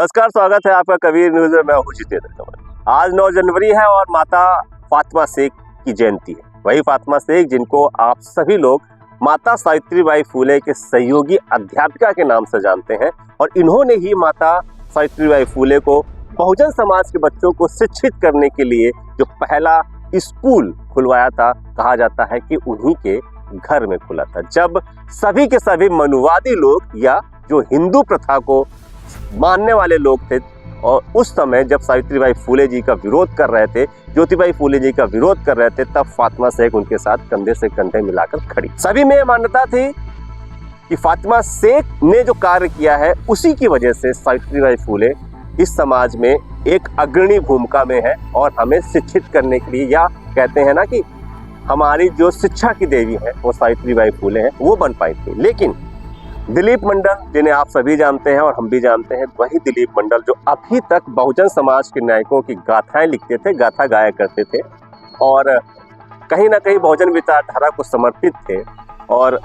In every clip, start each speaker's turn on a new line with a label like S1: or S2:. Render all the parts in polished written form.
S1: नमस्कार, स्वागत है आपका कबीर न्यूज में। मैं हूं जितेंद्र कंवर। आज 9 जनवरी है और माता फातिमा शेख की जयंती है। वही फातिमा शेख जिनको आप सभी लोग माता सावित्रीबाई फुले के सहयोगी अध्यापिका के नाम से जानते हैं, और इन्होंने ही माता सावित्रीबाई फुले को बहुजन समाज के बच्चों को शिक्षित करने के लिए जो पहला स्कूल खुलवाया था, कहा जाता है कि उन्हीं के घर में खुला था। जब सभी के सभी मनुवादी लोग या जो हिंदू प्रथा को मानने वाले लोग थे, और उस समय जब सावित्रीबाई फुले जी का विरोध कर रहे थे, ज्योतिबाई फुले जी का विरोध कर रहे थे, तब फातिमा शेख उनके साथ कंधे से कंधे मिलाकर खड़ी। सभी में मान्यता थी कि फातिमा शेख ने जो कार्य किया है उसी की वजह से सावित्रीबाई फुले इस समाज में एक अग्रणी भूमिका में है और हमें शिक्षित करने के लिए, या कहते हैं ना कि हमारी जो शिक्षा की देवी है वो सावित्रीबाई फुले हैं, वो बन पाई थी। लेकिन दिलीप मंडल, जिन्हें आप सभी जानते हैं और हम भी जानते हैं, वही दिलीप मंडल जो अभी तक बहुजन समाज के नायकों की गाथाएं लिखते थे, गाथा गाया करते थे, और कहीं ना कहीं बहुजन विचारधारा को समर्पित थे, और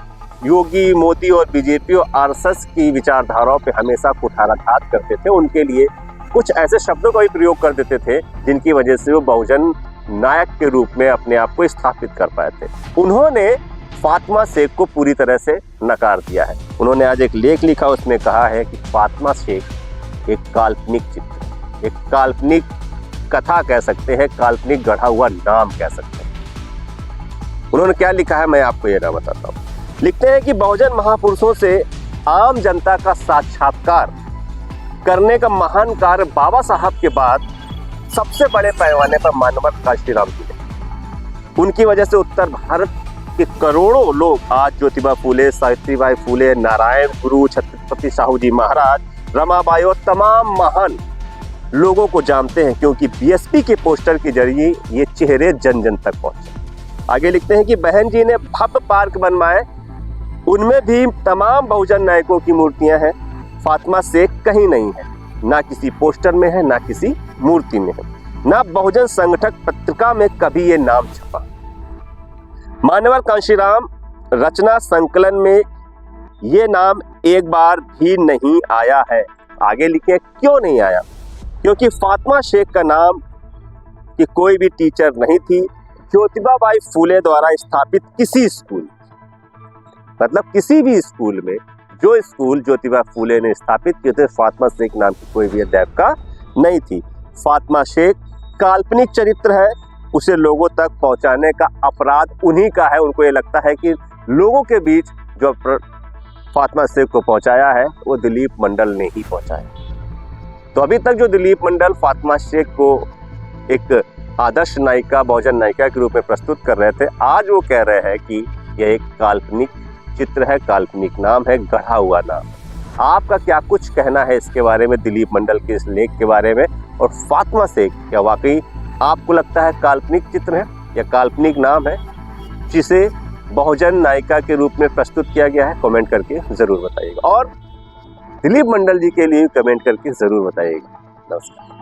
S1: योगी, मोदी और बीजेपी और आरएसएस की विचारधाराओं पे हमेशा कुठाराघात करते थे। उनके लिए कुछ ऐसे शब्दों का भी प्रयोग कर देते थे जिनकी वजह से वो बहुजन नायक के रूप में अपने आप को स्थापित कर पाए थे। उन्होंने फातिमा शेख को पूरी तरह से नकार दिया है। उन्होंने आज एक लेख लिखा, उसमें कहा है कि फातिमा शेख एक काल्पनिक चित्र, एक काल्पनिक कथा कह सकते हैं, काल्पनिक गढ़ा हुआ नाम कह सकते हैं। उन्होंने क्या लिखा है, मैं आपको ये ना बताता हूँ। लिखते हैं कि बहुजन महापुरुषों से आम जनता का साक्षात्कार करने का महान कार्य बाबा साहब के बाद सबसे बड़े पैमाने पर मानवता कांशीराम जी ने। उनकी वजह से उत्तर भारत के करोड़ों लोग आज ज्योतिबा फुले, सावित्रीबाई फुले, नारायण गुरु, छत्रपति साहू जी महाराज, रमाबाई और तमाम महान लोगों को जानते हैं, क्योंकि बीएसपी के पोस्टर के जरिए ये चेहरे जन जन तक पहुंचे। आगे लिखते हैं कि बहन जी ने भव्य पार्क बनवाए, उनमें भी तमाम बहुजन नायकों की मूर्तियां हैं। फातिमा शेख कहीं नहीं है, ना किसी पोस्टर में है, ना किसी मूर्ति में है, ना बहुजन संगठक पत्रिका में कभी ये नाम छपा। मानवर कांशीराम रचना संकलन में ये नाम एक बार भी नहीं आया है। आगे लिखे क्यों नहीं आया, क्योंकि फातिमा शेख का नाम कि कोई भी टीचर नहीं थी ज्योतिबाबाई फुले द्वारा स्थापित किसी स्कूल, मतलब किसी भी स्कूल में जो स्कूल ज्योतिबा फुले ने स्थापित किए थे, फातिमा शेख नाम की कोई भी अध्यापिका नहीं थी। फातिमा शेख काल्पनिक चरित्र है, उसे लोगों तक पहुंचाने का अपराध उन्हीं का है। उनको ये लगता है कि लोगों के बीच जो फातिमा शेख को पहुंचाया है वो दिलीप मंडल ने ही पहुंचाया। तो अभी तक जो दिलीप मंडल फातिमा शेख को एक आदर्श नायिका, बहुजन नायिका के रूप में प्रस्तुत कर रहे थे, आज वो कह रहे हैं कि यह एक काल्पनिक चित्र है, काल्पनिक नाम है, गढ़ा हुआ नाम। आपका क्या कुछ कहना है इसके बारे में, दिलीप मंडल के इस लेख के बारे में? और फातिमा शेख क्या वाकई आपको लगता है काल्पनिक चित्र है या काल्पनिक नाम है जिसे बहुजन नायिका के रूप में प्रस्तुत किया गया है? कमेंट करके जरूर बताइएगा, और दिलीप मंडल जी के लिए कमेंट करके जरूर बताइएगा। नमस्कार।